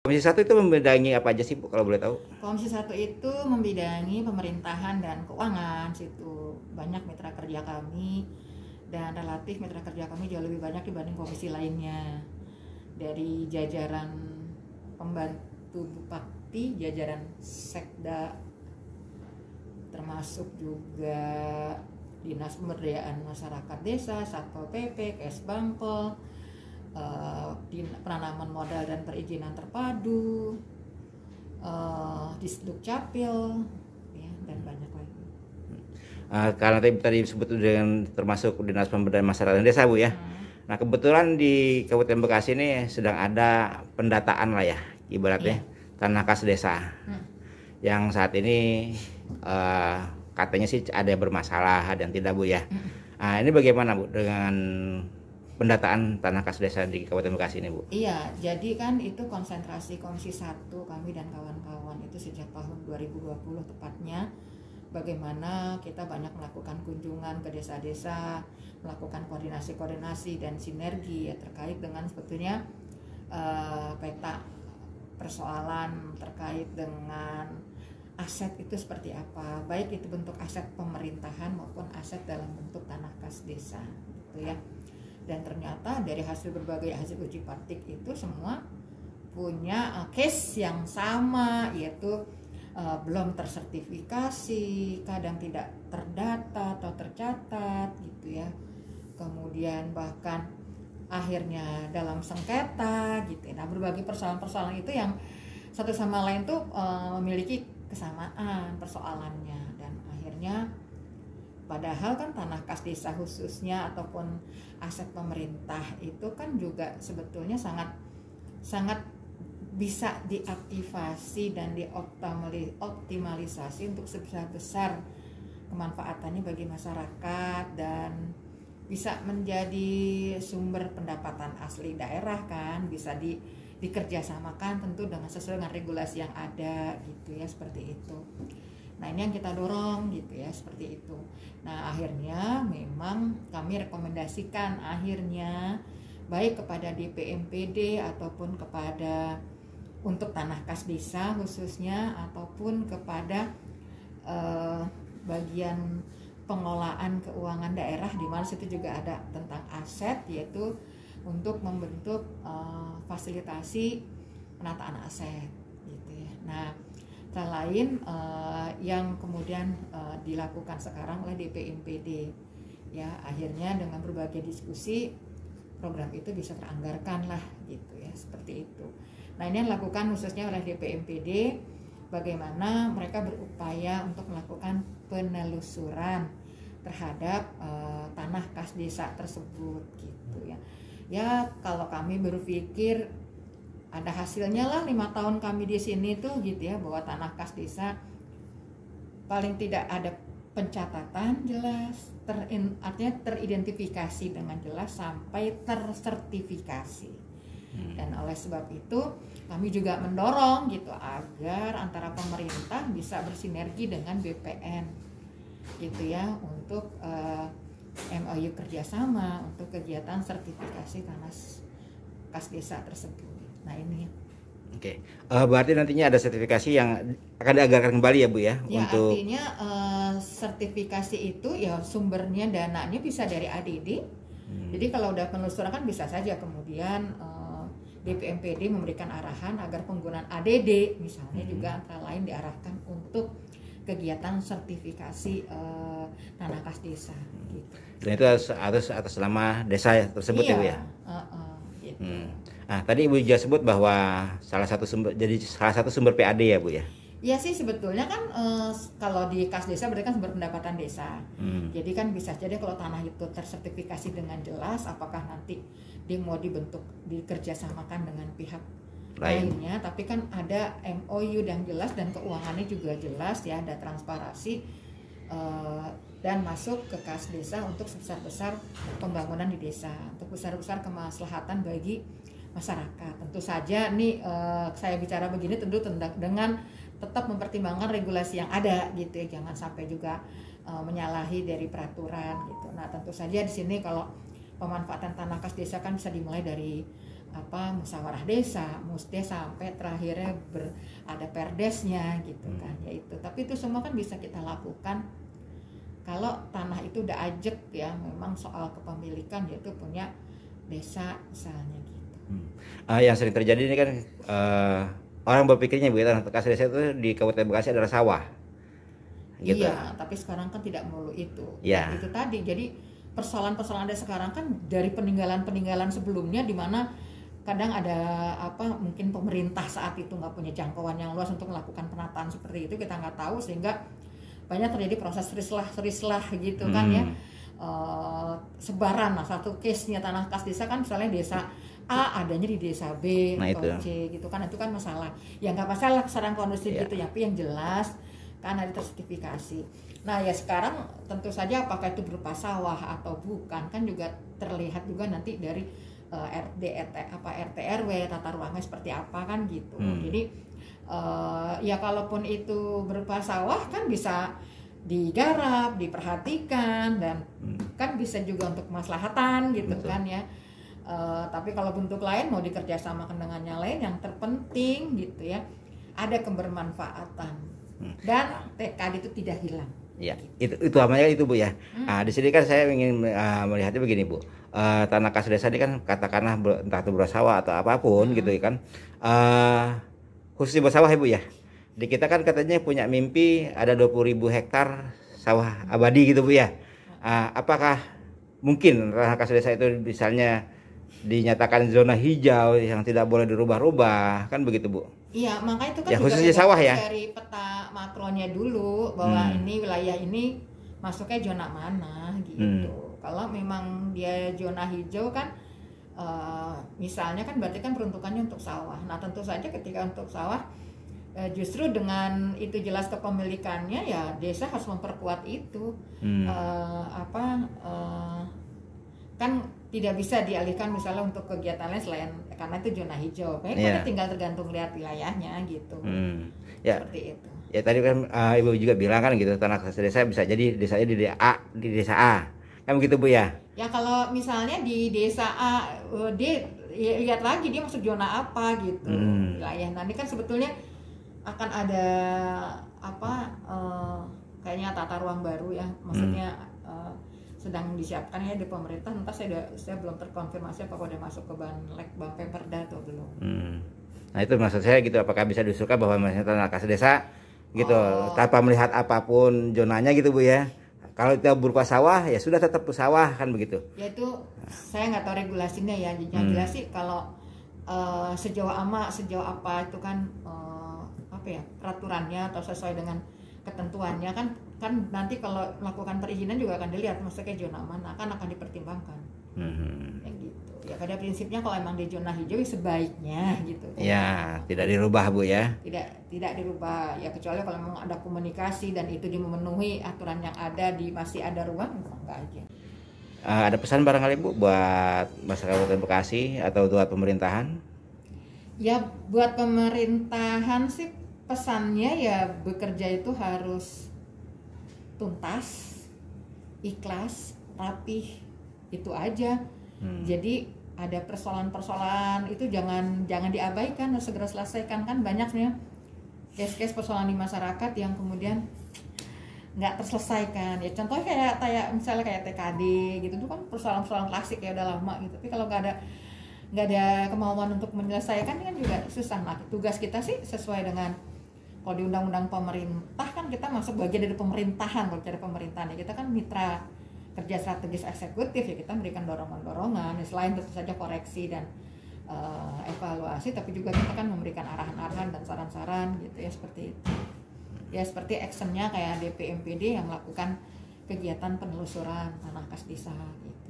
Komisi 1 itu membidangi apa aja sih Bu kalau boleh tahu? Komisi 1 itu membidangi pemerintahan dan keuangan. Situ banyak mitra kerja kami, dan relatif mitra kerja kami jauh lebih banyak dibanding komisi lainnya. Dari jajaran pembantu bupati, jajaran sekda, termasuk juga Dinas Pemberdayaan Masyarakat Desa, Satpol PP, KS Bangpol, penanaman modal dan perizinan terpadu, Disduk Capil, ya, dan banyak lagi. Karena tadi disebut dengan termasuk Dinas Pemberdayaan Masyarakat Desa Bu ya. Nah kebetulan di Kabupaten Bekasi ini sedang ada pendataan lah ya, ibaratnya tanah kas desa. Yang saat ini katanya sih ada yang bermasalah, ada yang tidak Bu ya. Nah ini bagaimana Bu dengan pendataan tanah kas desa di Kabupaten Bekasi ini Bu? Iya, jadi kan itu konsentrasi Komisi 1 kami dan kawan-kawan itu sejak tahun 2020 tepatnya. Bagaimana kita banyak melakukan kunjungan ke desa-desa, melakukan koordinasi dan sinergi ya, terkait dengan sebetulnya peta persoalan terkait dengan aset itu seperti apa, baik itu bentuk aset pemerintahan maupun aset dalam bentuk tanah kas desa gitu ya. Dan ternyata dari hasil berbagai hasil uji praktik itu semua punya case yang sama, yaitu belum tersertifikasi, kadang tidak terdata atau tercatat gitu ya. Kemudian bahkan akhirnya dalam sengketa gitu. Nah, berbagai persoalan-persoalan itu yang satu sama lain tuh memiliki kesamaan persoalannya, dan akhirnya padahal kan tanah kas desa khususnya ataupun aset pemerintah itu kan juga sebetulnya sangat bisa diaktifasi dan dioptimalisasi untuk sebesar-besar kemanfaatannya bagi masyarakat, dan bisa menjadi sumber pendapatan asli daerah kan, bisa dikerjasamakan tentu dengan sesuai dengan regulasi yang ada gitu ya, seperti itu. Nah ini yang kita dorong gitu ya, seperti itu. Nah akhirnya memang kami rekomendasikan akhirnya baik kepada DPMPD ataupun kepada untuk tanah kas desa khususnya, ataupun kepada bagian pengelolaan keuangan daerah, di mana situ juga ada tentang aset, yaitu untuk membentuk fasilitasi penataan aset gitu ya. Nah selain yang kemudian dilakukan sekarang oleh DPMPD ya, akhirnya dengan berbagai diskusi program itu bisa teranggarkan lah gitu ya, seperti itu. Nah ini yang dilakukan khususnya oleh DPMPD, bagaimana mereka berupaya untuk melakukan penelusuran terhadap tanah kas desa tersebut gitu ya. Ya kalau kami berpikir ada hasilnya lah 5 tahun kami di sini tuh gitu ya, bahwa tanah kas desa paling tidak ada pencatatan jelas, artinya teridentifikasi dengan jelas sampai tersertifikasi. Dan oleh sebab itu kami juga mendorong gitu agar antara pemerintah bisa bersinergi dengan BPN gitu ya, untuk MOU kerjasama untuk kegiatan sertifikasi tanah kas desa tersebut. Nah ini. Oke, berarti nantinya ada sertifikasi yang akan dianggarkan kembali ya Bu ya? Ya untuk... artinya sertifikasi itu ya sumbernya dananya bisa dari ADD. Jadi kalau udah penelusuran kan bisa saja kemudian DPMPD memberikan arahan agar penggunaan ADD misalnya juga antara lain diarahkan untuk kegiatan sertifikasi tanah kas desa gitu. Dan itu harus atas nama desa tersebut ya Bu ya? Gitu. Nah tadi Ibu juga sebut bahwa salah satu sumber PAD ya Bu ya? Iya sih sebetulnya kan kalau di kas desa berarti kan sumber pendapatan desa. Jadi kan bisa jadi kalau tanah itu tersertifikasi dengan jelas, apakah nanti dia mau dikerjasamakan dengan pihak lainnya, tapi kan ada MOU yang jelas dan keuangannya juga jelas ya, ada transparansi dan masuk ke kas desa untuk sebesar-besar pembangunan di desa, untuk besar-besar kemaslahatan bagi masyarakat. Tentu saja nih saya bicara begini tentu dengan tetap mempertimbangkan regulasi yang ada gitu ya, jangan sampai juga menyalahi dari peraturan gitu. Nah tentu saja di sini kalau pemanfaatan tanah kas desa kan bisa dimulai dari musyawarah desa, musdes, sampai terakhirnya ada perdesnya gitu kan, yaitu. Tapi itu semua kan bisa kita lakukan kalau tanah itu udah ajek ya, memang soal kepemilikan yaitu punya desa misalnya gitu. Yang sering terjadi ini kan orang berpikirnya Bu, tanah kas desa itu di Kabupaten Bekasi adalah sawah. Gitu. Iya, tapi sekarang kan tidak melulu itu. Ya. Itu tadi. Jadi persoalan-persoalan ada sekarang kan dari peninggalan-peninggalan sebelumnya, di mana kadang ada mungkin pemerintah saat itu nggak punya jangkauan yang luas untuk melakukan penataan seperti itu, kita nggak tahu, sehingga banyak terjadi proses rislah gitu kan ya. Sebaran. Nah, satu case-nya tanah kas desa kan misalnya desa A adanya di desa B atau C gitu kan, itu kan masalah. Ya nggak masalah sekarang kondisi gitu ya, tapi yang jelas kan ada tersertifikasi. Nah ya sekarang tentu saja apakah itu berupa sawah atau bukan kan juga terlihat juga nanti dari RT RW tata ruangnya seperti apa kan gitu. Jadi ya kalaupun itu berupa sawah kan bisa digarap, diperhatikan, dan kan bisa juga untuk kemaslahatan gitu. Betul. Kan ya. Tapi kalau bentuk lain mau dikerjasamakan dengan yang lain, yang terpenting gitu ya ada kebermanfaatan dan tekad itu tidak hilang. Ya, itu namanya itu Bu ya. Di sini kan saya ingin melihatnya begini Bu. Tanah kas desa ini kan katakanlah entah itu bersawah atau apapun gitu ya kan. Khusus di bersawah ya Bu ya. Di kita kan katanya punya mimpi ada 20.000 hektar sawah abadi gitu Bu ya. Apakah mungkin tanah kas desa itu misalnya dinyatakan zona hijau yang tidak boleh dirubah-rubah kan begitu Bu? Iya, makanya itu kan ya, khususnya sawah ya. Dari peta makronya dulu bahwa ini wilayah ini masuknya zona mana gitu. Kalau memang dia zona hijau kan misalnya kan berarti kan peruntukannya untuk sawah. Nah tentu saja ketika untuk sawah justru dengan itu jelas kepemilikannya ya desa harus memperkuat itu. Kan tidak bisa dialihkan misalnya untuk kegiatan lain selain karena itu zona hijau. Kayaknya tinggal tergantung lihat wilayahnya gitu. Seperti itu. Ya tadi kan Ibu juga bilang kan gitu, tanah kas desa bisa jadi desanya di desa A. Kan begitu Bu ya? Ya kalau misalnya di desa A dia lihat lagi dia masuk zona apa gitu. Wilayah. Nah, ini kan sebetulnya akan ada kayaknya tata ruang baru ya. Maksudnya sedang disiapkan ya di pemerintah, entah saya belum terkonfirmasi apakah udah masuk ke Banlek, Bapemperda atau belum. Nah itu maksud saya gitu, apakah bisa diusulkan bahwa misalnya tanah kas desa gitu tanpa melihat apapun zonanya gitu Bu ya. Kalau itu berupa sawah ya sudah tetap sawah kan begitu. Ya itu saya nggak tahu regulasinya ya. Yang jelas sih kalau sejauh apa itu kan peraturannya atau sesuai dengan ketentuannya kan nanti kalau melakukan perizinan juga akan dilihat maksudnya zona mana akan dipertimbangkan. Yang gitu. Ya pada prinsipnya kalau emang di zona hijau sebaiknya gitu. Ya, tidak dirubah Bu ya. Tidak dirubah ya, kecuali kalau memang ada komunikasi dan itu memenuhi aturan yang ada, masih ada ruang, enggak aja. Ada pesan barangkali Bu buat masyarakat Kabupaten Bekasi atau buat pemerintahan? Ya buat pemerintahan sih pesannya ya bekerja itu harus tuntas, ikhlas, rapih, itu aja. Jadi ada persoalan-persoalan itu jangan diabaikan, harus segera selesaikan. Kan banyak nih case-case persoalan di masyarakat yang kemudian nggak terselesaikan. Ya contohnya kayak misalnya kayak TKD gitu, itu kan persoalan-persoalan klasik ya udah lama gitu. Tapi kalau nggak ada kemauan untuk menyelesaikan kan juga susah. Nah tugas kita sih sesuai dengan kalau di undang-undang pemerintah kan kita masuk bagian dari pemerintahan. Kalau dari pemerintahan ya kita kan mitra kerja strategis eksekutif, ya kita memberikan dorongan-dorongan selain tentu saja koreksi dan evaluasi, tapi juga kita kan memberikan arahan-arahan dan saran-saran gitu ya, seperti itu ya, seperti actionnya kayak DPMPD yang melakukan kegiatan penelusuran tanah kas desa gitu.